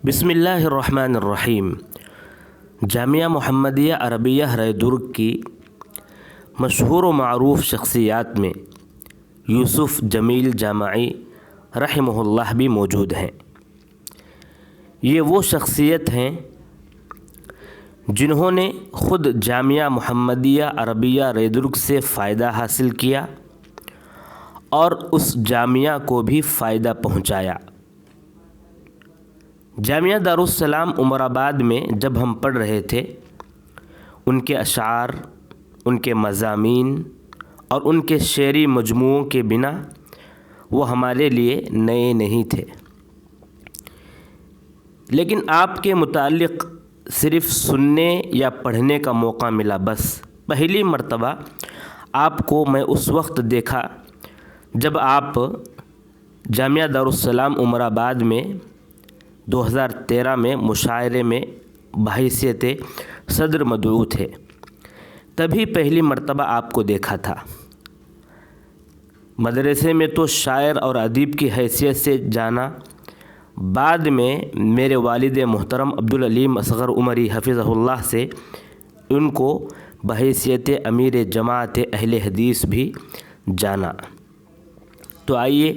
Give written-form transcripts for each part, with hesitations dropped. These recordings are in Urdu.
بسم اللہ الرحمن الرحیم۔ جامعہ محمدیہ عربیہ رائے کی مشہور و معروف شخصیات میں یوسف جمیل جامعی رحمہ اللہ بھی موجود ہیں۔ یہ وہ شخصیت ہیں جنہوں نے خود جامعہ محمدیہ عربیہ رائے سے فائدہ حاصل کیا اور اس جامعہ کو بھی فائدہ پہنچایا۔ جامعہ دارالسلام عمر آباد میں جب ہم پڑھ رہے تھے، ان کے اشعار، ان کے مضامین اور ان کے شعری مجموعوں کے بنا وہ ہمارے لیے نئے نہیں تھے، لیکن آپ کے متعلق صرف سننے یا پڑھنے کا موقع ملا۔ بس پہلی مرتبہ آپ کو میں اس وقت دیکھا جب آپ جامعہ دارالسلام عمر آباد میں 2013 میں مشاعرے میں بحیثیت صدر مدعو تھے، تبھی پہلی مرتبہ آپ کو دیکھا تھا۔ مدرسے میں تو شاعر اور ادیب کی حیثیت سے جانا، بعد میں میرے والد محترم عبدالعلیم اصغر عمری حفظہ اللہ سے ان کو بحیثیت امیر جماعت اہل حدیث بھی جانا۔ تو آئیے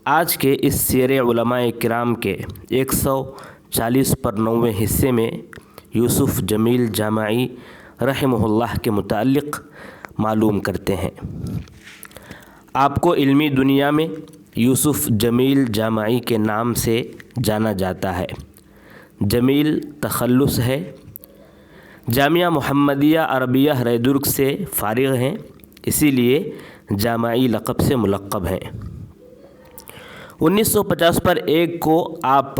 آج کے اس سیر علماء کرام کے 140 حصے میں یوسف جمیل جامعی رحمہ اللہ کے متعلق معلوم کرتے ہیں۔ آپ کو علمی دنیا میں یوسف جمیل جامعی کے نام سے جانا جاتا ہے۔ جمیل تخلص ہے۔ جامعہ محمدیہ عربیہ رائے سے فارغ ہیں، اسی لیے جامعی لقب سے ملقب ہیں۔ 1950 کو آپ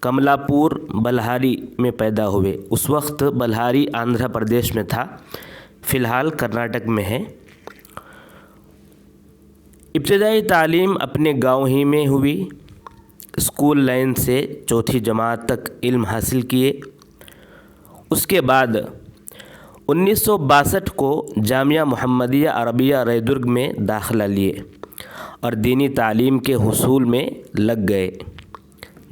کملا پور بلہاری میں پیدا ہوئے۔ اس وقت بلہاری آندھرا پردیش میں تھا، فی الحال کرناٹک میں ہے۔ ابتدائی تعلیم اپنے گاؤں ہی میں ہوئی۔ اسکول لائن سے 4 جماعت تک علم حاصل کیے۔ اس کے بعد 1962 کو جامعہ محمدیہ عربیہ رائے میں داخلہ لیے اور دینی تعلیم کے حصول میں لگ گئے۔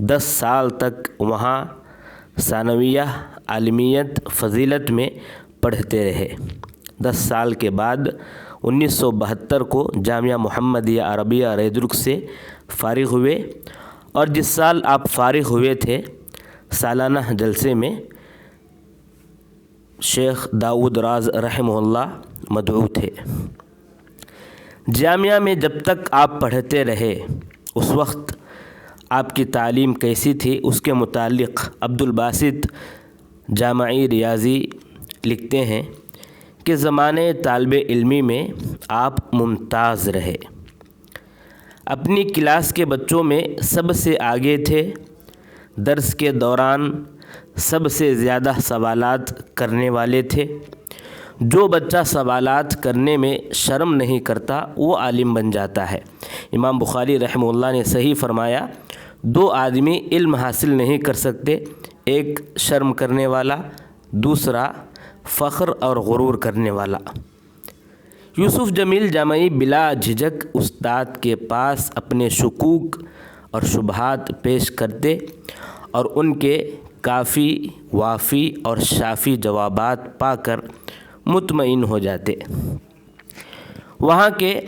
10 سال تک وہاں ثانویہ، عالمیت، فضیلت میں پڑھتے رہے۔ 10 سال کے بعد 1972 کو جامعہ محمدیہ عربیہ رائے سے فارغ ہوئے، اور جس سال آپ فارغ ہوئے تھے، سالانہ جلسے میں شیخ داؤد راز رحمہ اللہ مدعو تھے۔ جامعہ میں جب تک آپ پڑھتے رہے، اس وقت آپ کی تعلیم کیسی تھی، اس کے متعلق عبدالباسط جامعی ریاضی لکھتے ہیں کہ زمانے طالب علمی میں آپ ممتاز رہے۔ اپنی کلاس کے بچوں میں سب سے آگے تھے۔ درس کے دوران سب سے زیادہ سوالات کرنے والے تھے۔ جو بچہ سوالات کرنے میں شرم نہیں کرتا وہ عالم بن جاتا ہے۔ امام بخاری رحمہ اللہ نے صحیح فرمایا، 2 آدمی علم حاصل نہیں کر سکتے، ایک شرم کرنے والا، دوسرا فخر اور غرور کرنے والا۔ یوسف جمیل جامعی بلا جھجک استاد کے پاس اپنے شکوک اور شبہات پیش کرتے اور ان کے کافی، وافی اور شافی جوابات پا کر مطمئن ہو جاتے۔ وہاں کے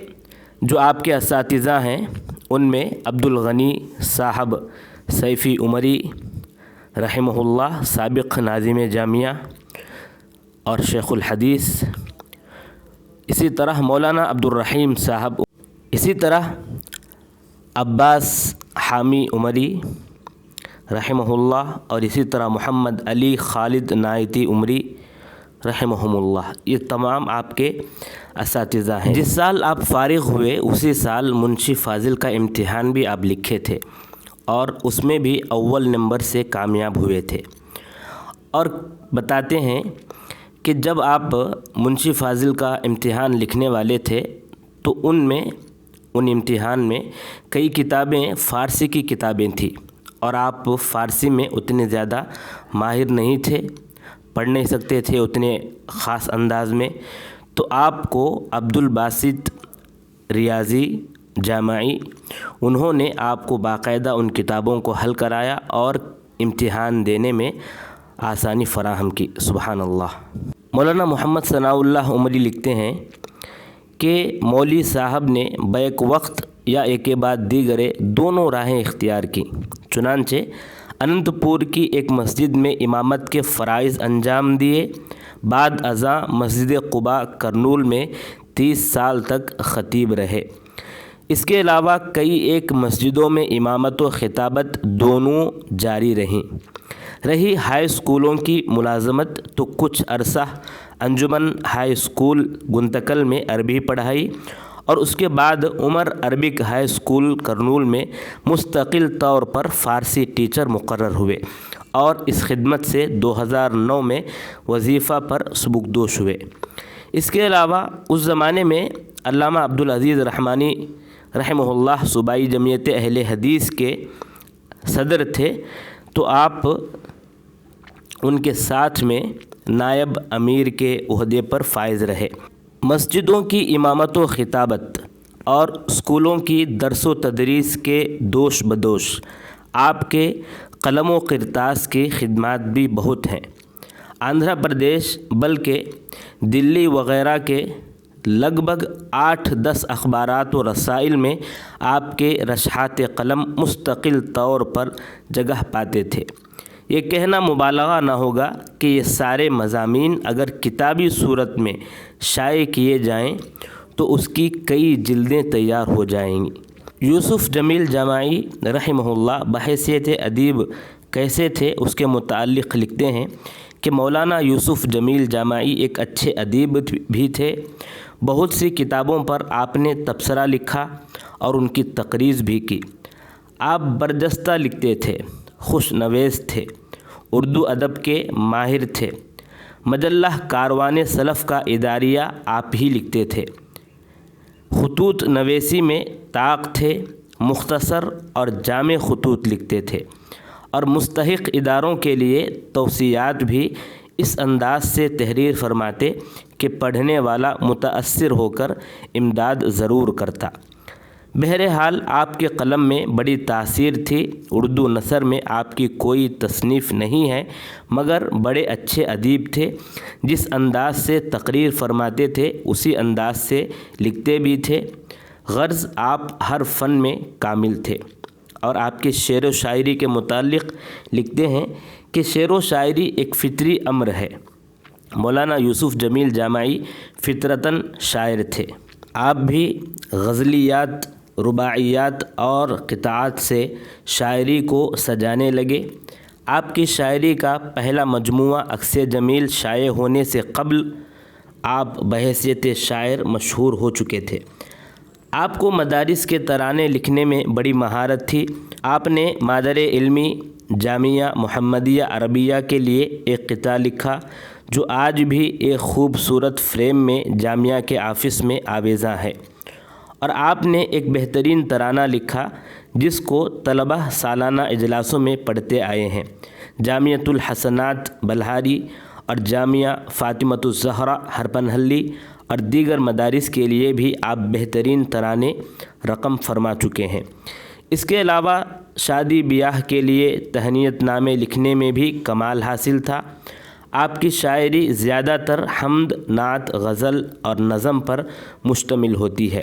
جو آپ کے اساتذہ ہیں، ان میں عبدالغنی صاحب سیفی عمری رحمہ اللہ، سابق ناظم جامعہ اور شیخ الحدیث، اسی طرح مولانا عبدالرحیم صاحب، اسی طرح عباس حامی عمری رحمہ اللہ، اور اسی طرح محمد علی خالد نایتی عمری رحمہم اللہ، یہ تمام آپ کے اساتذہ ہیں۔ جس سال آپ فارغ ہوئے، اسی سال منشی فاضل کا امتحان بھی آپ لکھے تھے اور اس میں بھی اول نمبر سے کامیاب ہوئے تھے۔ اور بتاتے ہیں کہ جب آپ منشی فاضل کا امتحان لکھنے والے تھے تو ان امتحان میں کئی کتابیں فارسی کی کتابیں تھیں، اور آپ فارسی میں اتنے زیادہ ماہر نہیں تھے، پڑھ نہیں سکتے تھے اتنے خاص انداز میں، تو آپ کو عبدالباسط ریاضی جامعی، انہوں نے آپ کو باقاعدہ ان کتابوں کو حل کرایا اور امتحان دینے میں آسانی فراہم کی۔ سبحان اللہ۔ مولانا محمد ثناء اللہ عمری لکھتے ہیں کہ مولوی صاحب نے بیک وقت یا ایک بعد دیگرے دونوں راہیں اختیار کی۔ چنانچہ اننت پور کی ایک مسجد میں امامت کے فرائض انجام دیے، بعد ازاں مسجد قباء کرنول میں 30 سال تک خطیب رہے۔ اس کے علاوہ کئی ایک مسجدوں میں امامت و خطابت دونوں جاری رہی ہائی اسکولوں کی ملازمت تو کچھ عرصہ انجمن ہائی اسکول گنتکل میں عربی پڑھائی اور اس کے بعد عمر عربک ہائی اسکول کرنول میں مستقل طور پر فارسی ٹیچر مقرر ہوئے اور اس خدمت سے 2009 میں وظیفہ پر سبکدوش ہوئے۔ اس کے علاوہ اس زمانے میں علامہ عبدالعزیز رحمانی رحمہ اللہ صوبائی جمعیت اہل حدیث کے صدر تھے، تو آپ ان کے ساتھ میں نائب امیر کے عہدے پر فائز رہے۔ مسجدوں کی امامت و خطابت اور اسکولوں کی درس و تدریس کے دوش بدوش آپ کے قلم و کرتاس کی خدمات بھی بہت ہیں۔ آندھرا پردیش بلکہ دلی وغیرہ کے لگ بھگ 8-10 اخبارات و رسائل میں آپ کے رشحات قلم مستقل طور پر جگہ پاتے تھے۔ یہ کہنا مبالغہ نہ ہوگا کہ یہ سارے مضامین اگر کتابی صورت میں شائع کیے جائیں تو اس کی کئی جلدیں تیار ہو جائیں گی۔ یوسف جمیل جامعی رحمہ اللہ بحیثیت ادیب کیسے تھے اس کے متعلق لکھتے ہیں کہ مولانا یوسف جمیل جامعی ایک اچھے ادیب بھی تھے۔ بہت سی کتابوں پر آپ نے تبصرہ لکھا اور ان کی تقریض بھی کی۔ آپ برجستہ لکھتے تھے، خوش نویس تھے، اردو ادب کے ماہر تھے۔ مجلہ کاروان سلف کا اداریہ آپ ہی لکھتے تھے۔ خطوط نویسی میں طاق تھے، مختصر اور جامع خطوط لکھتے تھے اور مستحق اداروں کے لیے توصیات بھی اس انداز سے تحریر فرماتے کہ پڑھنے والا متاثر ہو کر امداد ضرور کرتا۔ بہرحال آپ کے قلم میں بڑی تاثیر تھی۔ اردو نثر میں آپ کی کوئی تصنیف نہیں ہے، مگر بڑے اچھے ادیب تھے۔ جس انداز سے تقریر فرماتے تھے اسی انداز سے لکھتے بھی تھے۔ غرض آپ ہر فن میں کامل تھے۔ اور آپ کے شعر و شاعری کے متعلق لکھتے ہیں کہ شعر و شاعری ایک فطری امر ہے۔ مولانا یوسف جمیل جامعی فطرتاً شاعر تھے۔ آپ بھی غزلیات، رباعیات اور قطعات سے شاعری کو سجانے لگے۔ آپ کی شاعری کا پہلا مجموعہ عکس جمیل شائع ہونے سے قبل آپ بحیثیت شاعر مشہور ہو چکے تھے۔ آپ کو مدارس کے ترانے لکھنے میں بڑی مہارت تھی۔ آپ نے مادر علمی جامعہ محمدیہ عربیہ کے لیے ایک قطعہ لکھا جو آج بھی ایک خوبصورت فریم میں جامعہ کے آفس میں آویزاں ہے، اور آپ نے ایک بہترین ترانہ لکھا جس کو طلبہ سالانہ اجلاسوں میں پڑھتے آئے ہیں۔ جامعۃ الحسنات بلہاری اور جامعہ فاطمۃ الزہرا ہرپنہلی اور دیگر مدارس کے لیے بھی آپ بہترین ترانے رقم فرما چکے ہیں۔ اس کے علاوہ شادی بیاہ کے لیے تہنیت نامے لکھنے میں بھی کمال حاصل تھا۔ آپ کی شاعری زیادہ تر حمد، نعت، غزل اور نظم پر مشتمل ہوتی ہے۔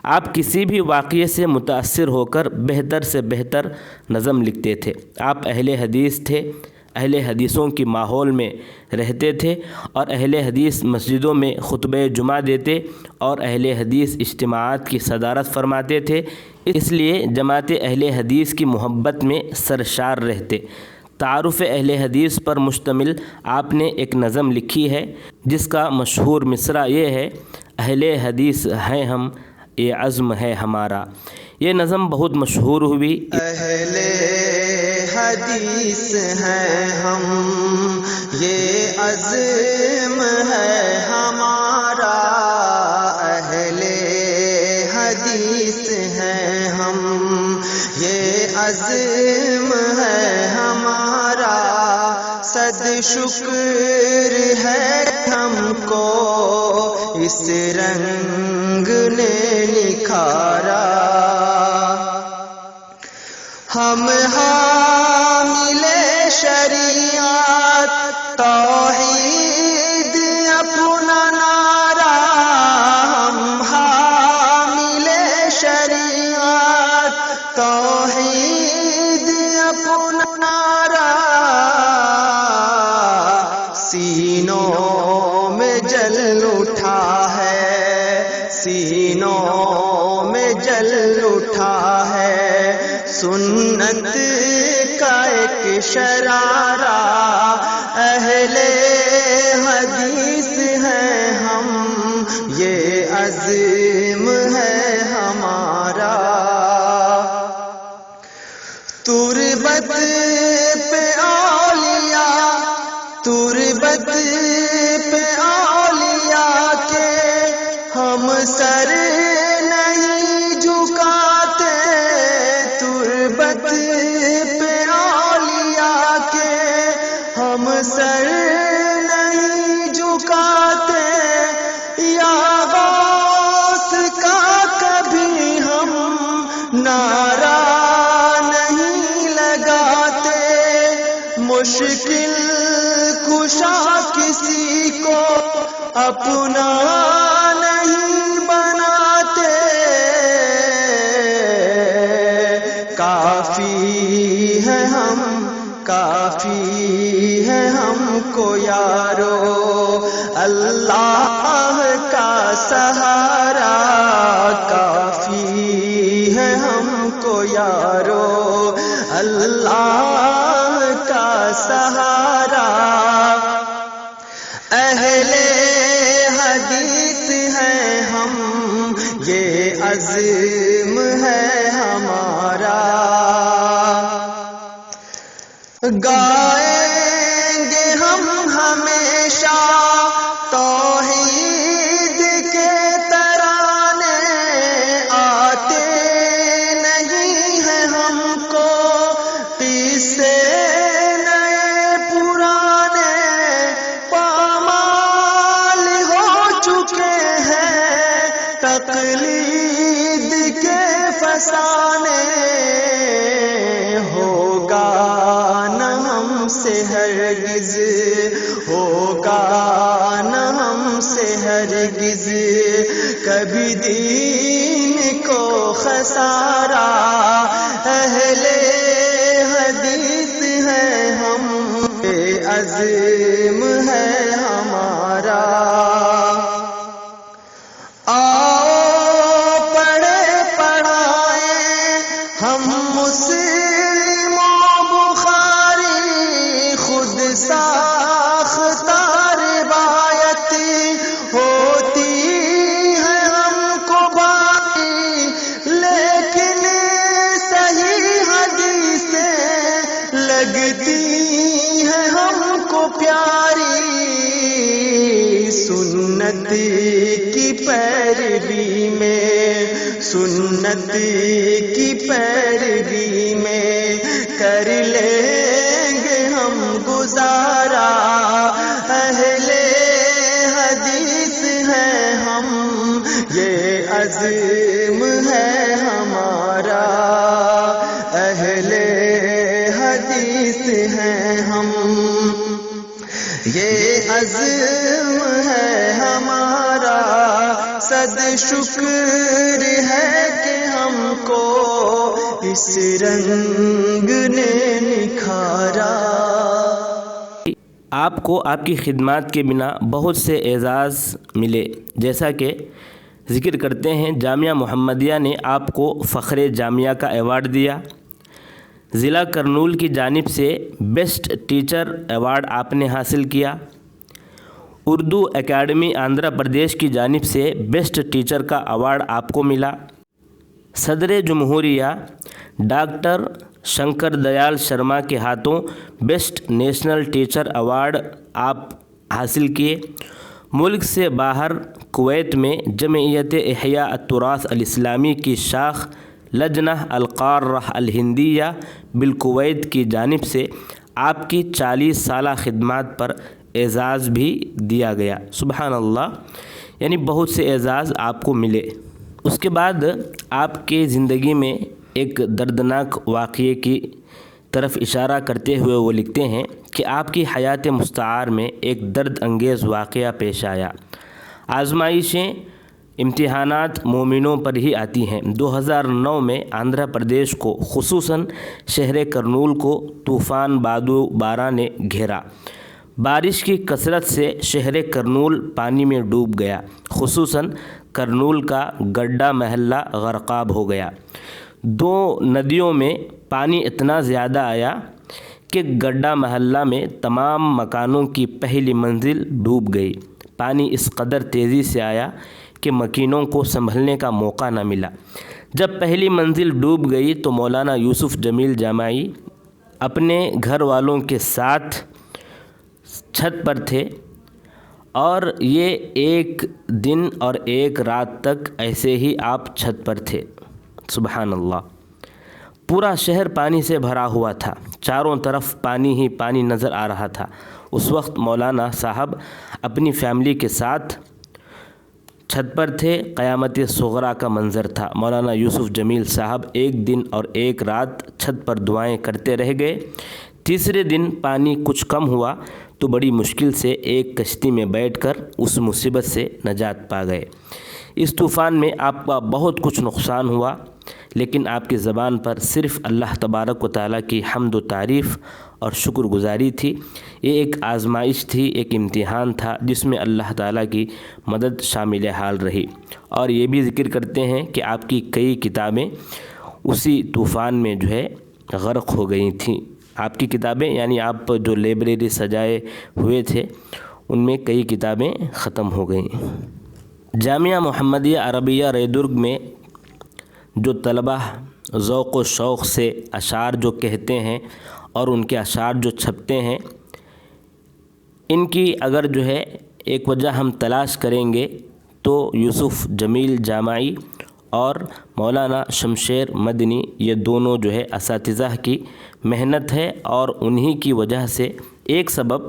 آپ کسی بھی واقعے سے متاثر ہو کر بہتر سے بہتر نظم لکھتے تھے۔ آپ اہل حدیث تھے، اہل حدیثوں کی ماحول میں رہتے تھے اور اہل حدیث مسجدوں میں خطبہ جمعہ دیتے اور اہل حدیث اجتماعات کی صدارت فرماتے تھے، اس لیے جماعت اہل حدیث کی محبت میں سرشار رہتے۔ تعارف اہل حدیث پر مشتمل آپ نے ایک نظم لکھی ہے جس کا مشہور مصرع یہ ہے: اہل حدیث ہیں ہم، یہ عزم ہے ہمارا۔ یہ نظم بہت مشہور ہوئی۔ اہل حدیث ہیں ہم، یہ عزم ہے ہمارا۔ اہل حدیث ہیں ہم، یہ عزم ہے ہمارا۔ صد شکر ہے ہم کو اس رنگ نے نکھارا، ہم حامل شریعت توحید اپنا نعرہ، ہم حامل شریعت توحید اپنا نعرہ، سینوں میں جل اٹھا ہے، سینوں میں جل اٹھا ہے سنت کا ایک شرارہ، اہل حدیث ہیں ہم، یہ عزم ہے ہمارا، تربت پہ اولیاء، تربت پہ اولیاء کے ہم سر نہیں جھکاتے، تربت پہ اولیاء کے ہم سر نہیں جھکاتے، یا غوث کا کبھی ہم نعرہ نہیں لگاتے، مشکل کشا کسی کو اپنا نہیں بناتے، کافی ہے ہم، کافی ہے ہم کو یارو اللہ کا سہارا، کافی ہے ہم کو یارو اللہ کا سہارا، اہل حدیث ہیں ہم، یہ عزم ہے ہمارا، گائیں گے ہم ہمیشہ توحید کے ترانے، آتے نہیں ہیں ہم کو قصے نئے پرانے، پامال ہو چکے ہیں تقلید کے فسانے، ہوگا نہ ہم سے ہرگز، ہوگا نہ ہم سے ہرگز کبھی دین کو خسارہ، اہل حدیث ہیں ہم، یہ عزم ہے ہمارا، آؤ پڑھے پڑھائیں ہم مسلم و بخاری، خود ساختہ روایت ہوتی ہے ہم کو بھاری، لیکن صحیح حدیثیں لگتی ہیں ہم کو پیاری، سنت کی پیروی میں، سنت کی پیروی میں کر لیں گے ہم گزارا، اہل حدیث ہیں ہم، یہ عزم ہے ہمارا، اہل حدیث ہیں ہم، یہ عزم ہے ہمارا، صد شکر ہے کہ ہم کو اس رنگ نے نکھارا۔ آپ کو آپ کی خدمات کے بنا بہت سے اعزاز ملے، جیسا کہ ذکر کرتے ہیں جامعہ محمدیہ نے آپ کو فخر جامعہ کا ایوارڈ دیا، ضلع کرنول کی جانب سے بیسٹ ٹیچر ایوارڈ آپ نے حاصل کیا، اردو اکیڈمی آندھرا پردیش کی جانب سے بیسٹ ٹیچر کا ایوارڈ آپ کو ملا، صدر جمہوریہ ڈاکٹر شنکر دیال شرما کے ہاتھوں بیسٹ نیشنل ٹیچر ایوارڈ آپ حاصل کیے، ملک سے باہر کویت میں جمعیت احیاء التراث الاسلامی کی شاخ لجنہ القارہ الہندیہ بالکویت کی جانب سے آپ کی 40 سالہ خدمات پر اعزاز بھی دیا گیا۔ سبحان اللہ، یعنی بہت سے اعزاز آپ کو ملے۔ اس کے بعد آپ کے زندگی میں ایک دردناک واقعے کی طرف اشارہ کرتے ہوئے وہ لکھتے ہیں کہ آپ کی حیات مستعار میں ایک درد انگیز واقعہ پیش آیا۔ آزمائشیں، امتحانات مومنوں پر ہی آتی ہیں۔ 2009 میں آندھرا پردیش کو، خصوصاً شہر کرنول کو طوفان بادو بارہ نے گھیرا۔ بارش کی کثرت سے شہر کرنول پانی میں ڈوب گیا، خصوصاً کرنول کا گڈھا محلہ غرقاب ہو گیا۔ 2 ندیوں میں پانی اتنا زیادہ آیا کہ گڈھا محلہ میں تمام مکانوں کی پہلی منزل ڈوب گئی۔ پانی اس قدر تیزی سے آیا کہ مکینوں کو سنبھلنے کا موقع نہ ملا۔ جب پہلی منزل ڈوب گئی تو مولانا یوسف جمیل جامعی اپنے گھر والوں کے ساتھ چھت پر تھے، اور یہ 1 دن اور 1 رات تک ایسے ہی آپ چھت پر تھے۔ سبحان اللہ۔ پورا شہر پانی سے بھرا ہوا تھا، چاروں طرف پانی ہی پانی نظر آ رہا تھا۔ اس وقت مولانا صاحب اپنی فیملی کے ساتھ چھت پر تھے۔ قیامت صغریٰ کا منظر تھا۔ مولانا یوسف جمیل صاحب 1 دن اور 1 رات چھت پر دعائیں کرتے رہ گئے۔ تیسرے دن پانی کچھ کم ہوا تو بڑی مشکل سے ایک کشتی میں بیٹھ کر اس مصیبت سے نجات پا گئے۔ اس طوفان میں آپ کا بہت کچھ نقصان ہوا، لیکن آپ کی زبان پر صرف اللہ تبارک و تعالیٰ کی حمد و تعریف اور شکر گزاری تھی۔ یہ ایک آزمائش تھی، ایک امتحان تھا جس میں اللہ تعالیٰ کی مدد شامل حال رہی۔ اور یہ بھی ذکر کرتے ہیں کہ آپ کی کئی کتابیں اسی طوفان میں غرق ہو گئی تھیں۔ آپ کی کتابیں یعنی آپ جو لائبریری سجائے ہوئے تھے ان میں کئی کتابیں ختم ہو گئیں۔ جامعہ محمدیہ عربیہ ریدرگ میں جو طلبہ ذوق و شوق سے اشعار جو کہتے ہیں اور ان کے اشعار جو چھپتے ہیں، ان کی اگر ایک وجہ ہم تلاش کریں گے تو یوسف جمیل جامعی اور مولانا شمشیر مدنی، یہ دونوں اساتذہ کی محنت ہے، اور انہی کی وجہ سے ایک سبب،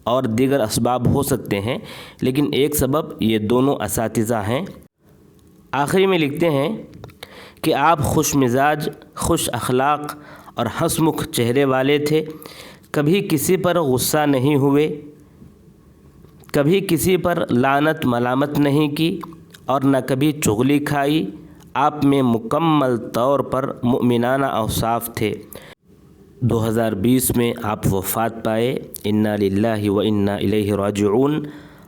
اور دیگر اسباب ہو سکتے ہیں لیکن ایک سبب یہ دونوں اساتذہ ہیں۔ آخری میں لکھتے ہیں کہ آپ خوش مزاج، خوش اخلاق اور ہنسمکھ چہرے والے تھے۔ کبھی کسی پر غصہ نہیں ہوئے، کبھی کسی پر لعنت ملامت نہیں کی، اور نہ کبھی چغلی کھائی۔ آپ میں مکمل طور پر مؤمنانہ اوصاف تھے۔ 2020 میں آپ وفات پائے۔ انا للہ و انا الیہ راجعون۔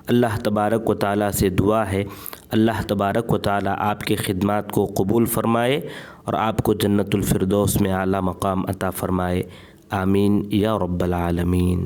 اللہ تبارک و تعالیٰ سے دعا ہے اللہ تبارک و تعالیٰ آپ کی خدمات کو قبول فرمائے اور آپ کو جنت الفردوس میں اعلیٰ مقام عطا فرمائے۔ آمین یا رب العالمین۔